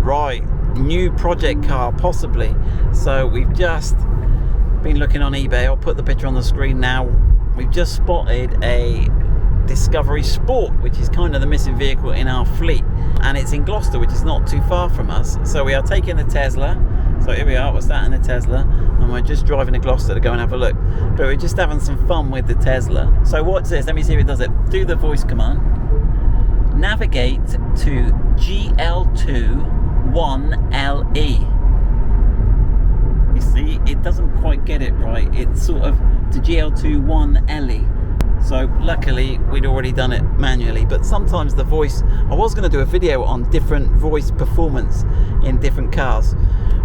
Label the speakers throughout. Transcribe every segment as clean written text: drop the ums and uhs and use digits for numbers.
Speaker 1: Right, new project car possibly. So we've just been looking on eBay. I'll put the picture on the screen now. We've just spotted a Discovery Sport, which is kind of the missing vehicle in our fleet, and it's in Gloucester, which is not too far from us. So we are taking the Tesla. So here we are, what's that in the Tesla? And we're just driving to Gloucester to go and have a look. But we're just having some fun with the Tesla. So what's this? Let me see if it does it. Do the voice command. Navigate to GL2-1LE. You see, it doesn't quite get it right. It's sort of to GL2-1LE. So luckily we'd already done it manually, but sometimes the voice, I was going to do a video on different voice performance in different cars.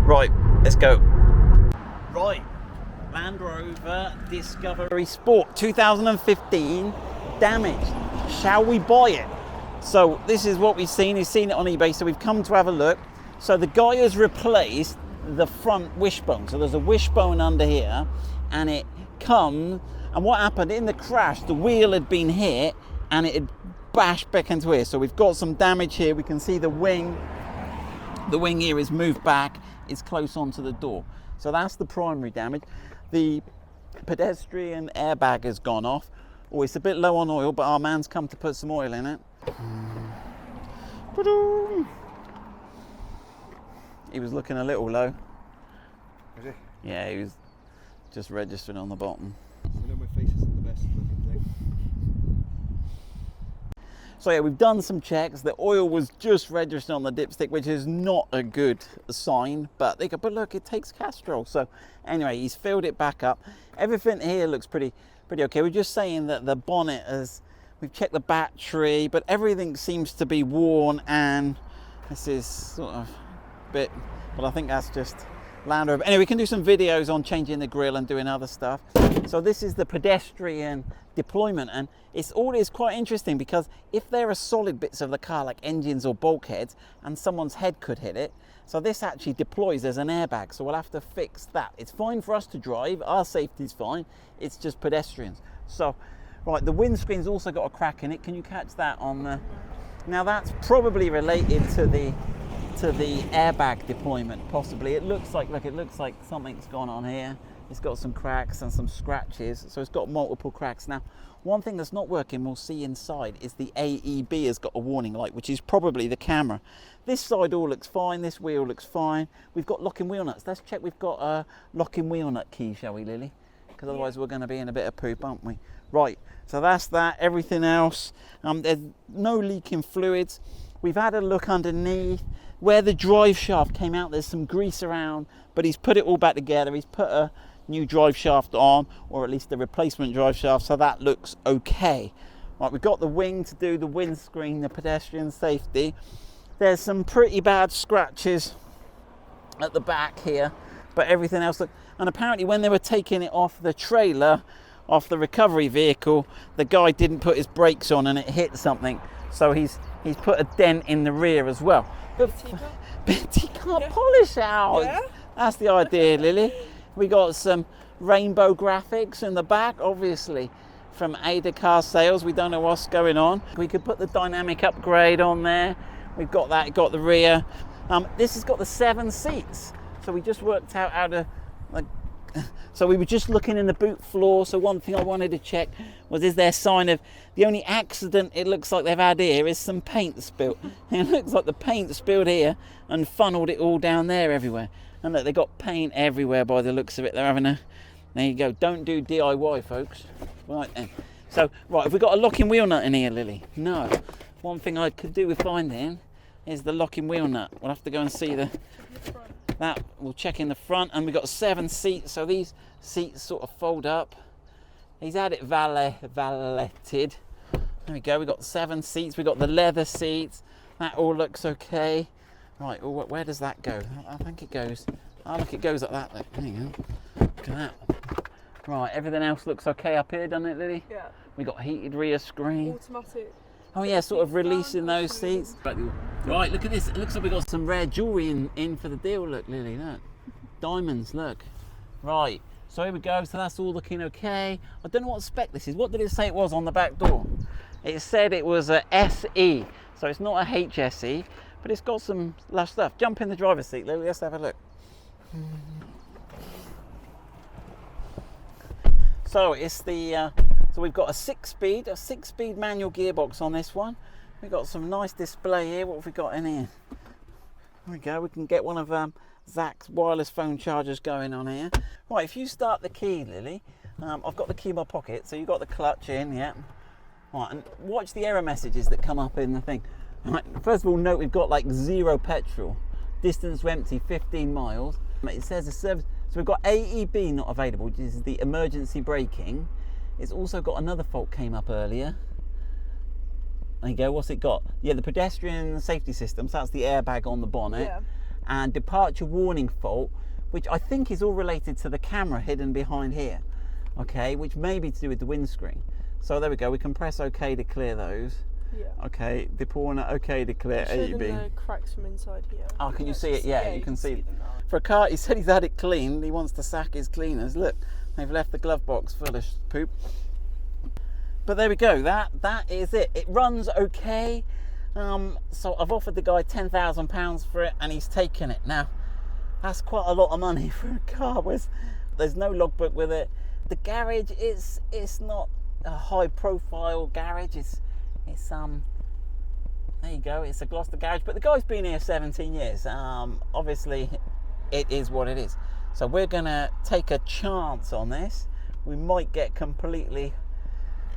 Speaker 1: Right, let's go. Right, Land Rover Discovery Sport 2015, damaged. Shall we buy it? So this is what we've seen. He's seen it on eBay, so we've come to have a look. So the guy has replaced the front wishbone. So there's a wishbone under here, and it comes, and what happened in the crash, the wheel had been hit and it had bashed back into here. So we've got some damage here. We can see the wing here is moved back. It's close onto the door. So that's the primary damage. The pedestrian airbag has gone off. Oh, it's a bit low on oil, but our man's come to put some oil in it. He was looking a little low.
Speaker 2: Was he?
Speaker 1: Yeah, he was just registering on the bottom.
Speaker 2: I know my face isn't the best looking thing.
Speaker 1: So yeah, we've done some checks. The oil was just registered on the dipstick, which is not a good sign, but look, it takes Castrol. So anyway, he's filled it back up. Everything here looks pretty okay. We're just saying that the bonnet we've checked the battery, but everything seems to be worn, and this is sort of a bit, but I think that's just Land Rover. Anyway, we can do some videos on changing the grille and doing other stuff. So this is the pedestrian deployment, and it's quite interesting because if there are solid bits of the car like engines or bulkheads and someone's head could hit it, so this actually deploys as an airbag, so we'll have to fix that. It's fine for us to drive, our safety's fine, it's just pedestrians. So right, the windscreen's also got a crack in it. Can you catch that on the, now that's probably related to the airbag deployment, possibly. It looks like something's gone on here. It's got some cracks and some scratches, so it's got multiple cracks. Now, one thing that's not working, we'll see inside, is the AEB has got a warning light, which is probably the camera. This side all looks fine, this wheel looks fine. We've got locking wheel nuts. Let's check we've got a locking wheel nut key, shall we, Lily? Because otherwise we're going to be in a bit of poop, aren't we? Right, so that's that. Everything else, there's no leaking fluids. We've had a look underneath. Where the drive shaft came out, there's some grease around, but he's put it all back together. He's put a new drive shaft on, or at least a replacement drive shaft, so that looks okay. Right, we've got the wing to do the windscreen, the pedestrian safety. There's some pretty bad scratches at the back here, but everything else and apparently when they were taking it off the trailer, off the recovery vehicle, the guy didn't put his brakes on and it hit something, so he's put a dent in the rear as well. But he can't polish out. Yeah. That's the idea, Lily. We got some rainbow graphics in the back, obviously from Ada Car Sales. We don't know what's going on. We could put the dynamic upgrade on there. We've got that, got the rear. This has got the 7 seats. So we just worked out how to, so we were just looking in the boot floor. So one thing I wanted to check was, is there sign of, the only accident it looks like they've had here is some paint spilt. It looks like the paint spilled here and funneled it all down there everywhere. And look, they got paint everywhere by the looks of it. They're having a, there you go. Don't do DIY, folks. Right then. So, right, have we got a locking wheel nut in here, Lily? No. One thing I could do with finding is the locking wheel nut. We'll have to go and see that. We'll check in the front, and we've got 7 seats, so these seats sort of fold up. He's had it valeted. There we go, we've got 7 seats, we've got the leather seats. That all looks okay. Right, well, where does that go? I think it goes, oh look, it goes like that. Look. There you go. Look at that. Right, everything else looks okay up here, doesn't it, Lily? Yeah. We got heated rear screen.
Speaker 3: Automatic.
Speaker 1: Oh yeah, sort of releasing those seats. Right, look at this. It looks like we got some rare jewellery in for the deal. Look, Lily, look. Diamonds, look. Right, so here we go. So that's all looking okay. I don't know what spec this is. What did it say it was on the back door? It said it was a SE. So it's not a HSE. but it's got some lush stuff. Jump in the driver's seat, Lily, let's have a look. So it's the so we've got a six-speed manual gearbox on this one. We've got some nice display here. What have we got in here? There we go. We can get one of Zach's wireless phone chargers going on here. Right, if you start the key, Lily, I've got the key in my pocket, so you've got the clutch in, yeah. Right, and watch the error messages that come up in the thing. Right, first of all, note we've got like 0 petrol. Distance to empty, 15 miles. It says a service. So we've got AEB not available, which is the emergency braking. It's also got another fault came up earlier. There you go, what's it got? Yeah, the pedestrian safety system, so that's the airbag on the bonnet.
Speaker 3: Yeah.
Speaker 1: And departure warning fault, which I think is all related to the camera hidden behind here. Okay, which may be to do with the windscreen. So there we go, we can press OK to clear those.
Speaker 3: Yeah.
Speaker 1: Okay, deporter, OK to clear AEB.
Speaker 3: The cracks from inside here.
Speaker 1: Oh, can you see it? Yeah, you can see.
Speaker 3: them now.
Speaker 1: For a car, he said he's had it cleaned. He wants to sack his cleaners. Look, they've left the glove box full of poop. But there we go. That is it. It runs okay. So I've offered the guy £10,000 for it, and he's taken it. Now, that's quite a lot of money for a car. There's no logbook with it. The garage it's not a high-profile garage. It's there you go. It's a Gloucester garage, but the guy's been here 17 years. Obviously, it is what it is. So we're gonna take a chance on this. We might get completely,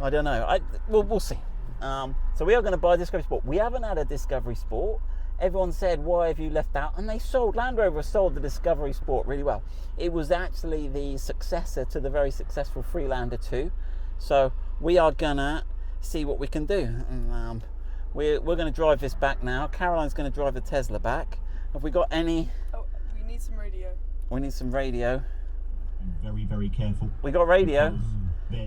Speaker 1: I don't know. We'll see. So we are going to buy a Discovery Sport. We haven't had a Discovery Sport. Everyone said, why have you left out? And they Land Rover sold the Discovery Sport really well. It was actually the successor to the very successful Freelander 2. So we are going to see what we can do. And, we're going to drive this back now. Caroline's going to drive the Tesla back. Have we got any?
Speaker 3: Oh, we need some radio.
Speaker 1: We need some radio.
Speaker 4: Very, very careful.
Speaker 1: We got radio.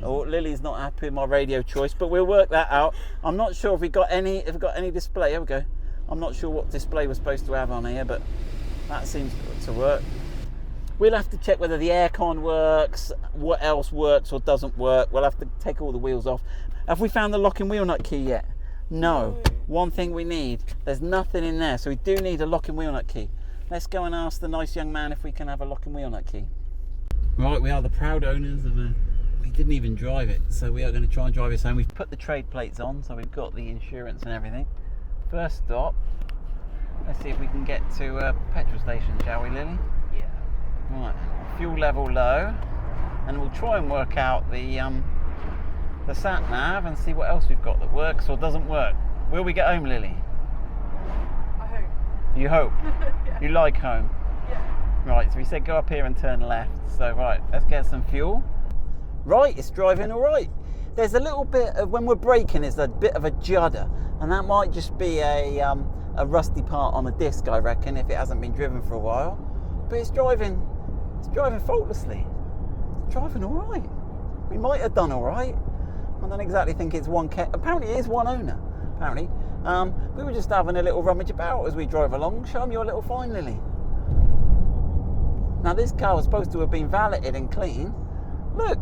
Speaker 1: Oh, Lily's not happy with my radio choice, but we'll work that out. I'm not sure if we got any display. Here we go. I'm not sure what display we're supposed to have on here, but that seems to work. We'll have to check whether the aircon works, what else works or doesn't work. We'll have to take all the wheels off. Have we found the locking wheel nut key yet? No. One thing we need. There's nothing in there, so we do need a locking wheel nut key. Let's go and ask the nice young man if we can have a locking wheel nut key. Right, we are the proud owners of a... We didn't even drive it, so we are going to try and drive this home. We've put the trade plates on, so we've got the insurance and everything. First stop, let's see if we can get to a petrol station, shall we, Lily?
Speaker 3: Yeah.
Speaker 1: Right, fuel level low, and we'll try and work out the sat nav and see what else we've got that works or doesn't work. Will we get home, Lily?
Speaker 3: I hope.
Speaker 1: You hope?
Speaker 3: Yeah.
Speaker 1: You like home?
Speaker 3: Yeah.
Speaker 1: Right, so we said go up here and turn left. So right, let's get some fuel. Right, it's driving all right. There's a little bit of, when we're braking, there's a bit of a judder, and that might just be a rusty part on the disc, I reckon, if it hasn't been driven for a while. But it's driving faultlessly. It's driving all right. We might have done all right. I don't exactly think it's apparently it is one owner. Apparently, we were just having a little rummage about as we drove along. Show them your little find, Lily. Now this car was supposed to have been valeted and clean. Look,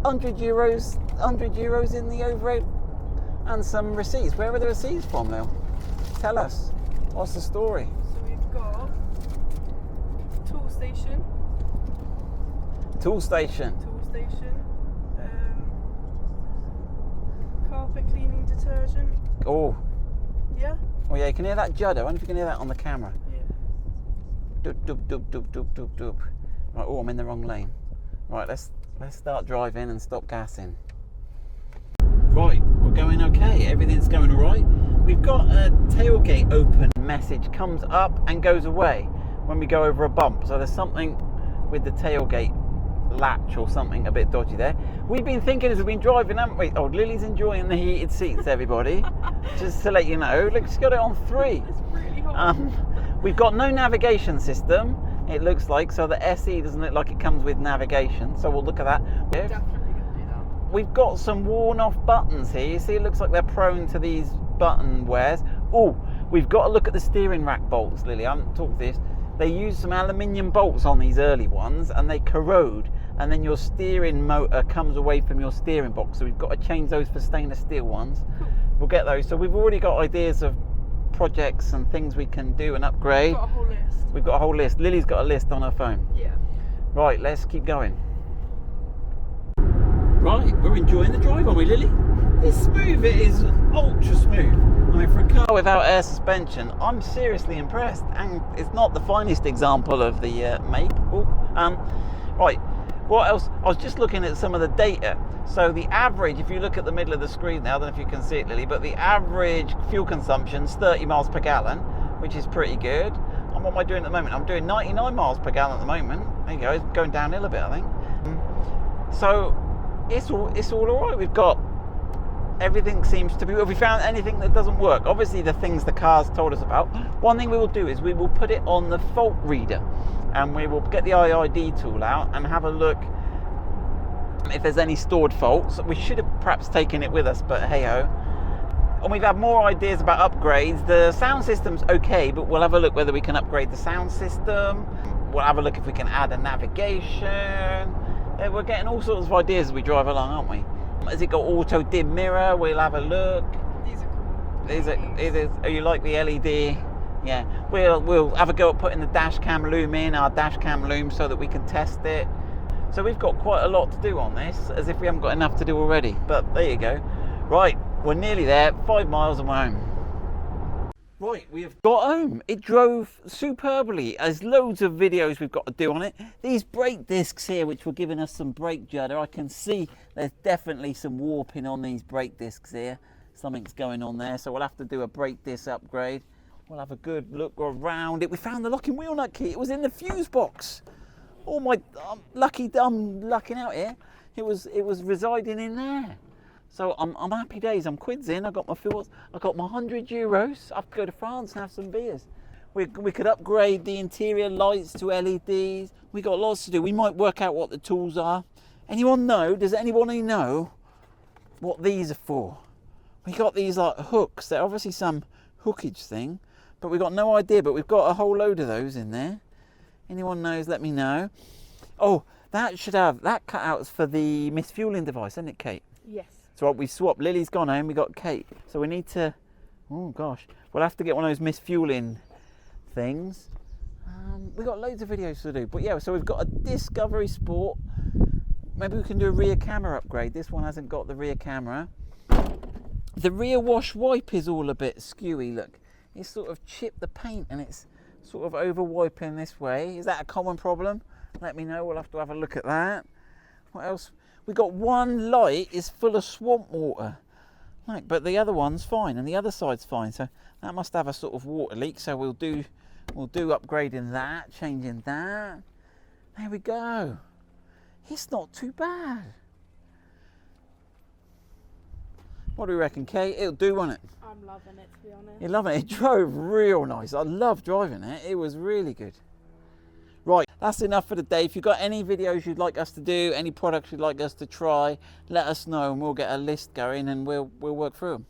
Speaker 1: €100 in the overhead and some receipts. Where are the receipts from, Lil? Tell us. What's the story?
Speaker 3: So we've got tool station.
Speaker 1: Tool station.
Speaker 3: Carpet cleaning detergent.
Speaker 1: Oh.
Speaker 3: Yeah.
Speaker 1: Oh yeah, you can hear that judder. I wonder if you can hear that on the camera.
Speaker 3: Yeah.
Speaker 1: Doop, doop, doop, doop, doop, doop, doop. Right, oh, I'm in the wrong lane. Right, let's start driving and stop gassing. Right, we're going okay. Everything's going all right. We've got a tailgate open message comes up and goes away when we go over a bump. So there's something with the tailgate latch or something a bit dodgy there. We've been thinking as we've been driving, haven't we? Oh, Lily's enjoying the heated seats, everybody. Just to let you know. Look, she's got it on 3.
Speaker 3: It's really hot.
Speaker 1: We've got no navigation system, it looks like, so the SE doesn't look like it comes with navigation, so we'll look at that.
Speaker 3: We're definitely going to do that.
Speaker 1: We've got some worn off buttons here. You see, it looks like they're prone to these button wears. Oh, we've got to look at the steering rack bolts, Lily. I haven't talked this. They use some aluminium bolts on these early ones and they corrode, and then your steering motor comes away from your steering box, so we've got to change those for stainless steel ones. We'll get those. So we've already got ideas of projects and things we can do and upgrade.
Speaker 3: Got a whole list.
Speaker 1: We've got a whole list. Lily's got a list on her phone.
Speaker 3: Yeah.
Speaker 1: Right, let's keep going. Right, we're enjoying the drive, aren't we, Lily? It's smooth, it is ultra smooth. I mean, for a car without air suspension, I'm seriously impressed. And it's not the finest example of the make. Ooh, right, what else? I was just looking at some of the data. So the average, if you look at the middle of the screen now, I don't know if you can see it, Lily, but the average fuel consumption is 30 miles per gallon, which is pretty good. And what am I doing at the moment? I'm doing 99 miles per gallon at the moment. There you go, it's going downhill a bit, I think. So it's all right. We've got everything seems to be. Have we found anything that doesn't work? Obviously, the things the car's told us about. One thing we will do is we will put it on the fault reader, and we will get the IID tool out and have a look if there's any stored faults. We should have perhaps taken it with us, but hey ho. And we've had more ideas about upgrades. The sound system's okay, but we'll have a look whether we can upgrade the sound system. We'll have a look if we can add a navigation. We're getting all sorts of ideas as we drive along, aren't we? Has it got auto dim mirror? We'll have a look.
Speaker 3: These are cool.
Speaker 1: Are you like the LED? Yeah. We'll have a go at putting the dash cam loom in, our dash cam loom, so that we can test it. So we've got quite a lot to do on this, as if we haven't got enough to do already. But there you go. Right, we're nearly there. 5 miles and we're home. Right, we have got home. It drove superbly. There's loads of videos we've got to do on it. These brake discs here, which were giving us some brake judder, I can see there's definitely some warping on these brake discs here. Something's going on there, so we'll have to do a brake disc upgrade. We'll have a good look around it. We found the locking wheel nut key. It was in the fuse box. Oh my, I'm lucking out here. It was residing in there. So I'm happy days. I'm quids in. I got my fuels. I got my €100. I could go to France and have some beers. We could upgrade the interior lights to LEDs. We got lots to do. We might work out what the tools are. Anyone know? Does anybody know what these are for? We got these like hooks. They're obviously some hookage thing, but we got no idea. But we've got a whole load of those in there. Anyone knows? Let me know. Oh, that should have that cutouts for the misfueling device, isn't it, Kate?
Speaker 3: Yes.
Speaker 1: So we swapped. Lily's gone home. We got Kate. So we need to. Oh gosh, we'll have to get one of those misfueling things. We got loads of videos to do. But yeah, so we've got a Discovery Sport. Maybe we can do a rear camera upgrade. This one hasn't got the rear camera. The rear wash wipe is all a bit skewy. Look, it's sort of chipped the paint and it's sort of over wiping this way. Is that a common problem? Let me know. We'll have to have a look at that. What else? We got one light is full of swamp water, like, but the other one's fine and the other side's fine. So that must have a sort of water leak. So we'll do upgrading that, changing that. There we go. It's not too bad. What do you reckon, Kate? It'll do, won't it?
Speaker 3: I'm loving it, to be honest.
Speaker 1: You're loving it. It drove real nice. I love driving it. It was really good. Right, that's enough for the day. If you've got any videos you'd like us to do, any products you'd like us to try, let us know and we'll get a list going and we'll work through them.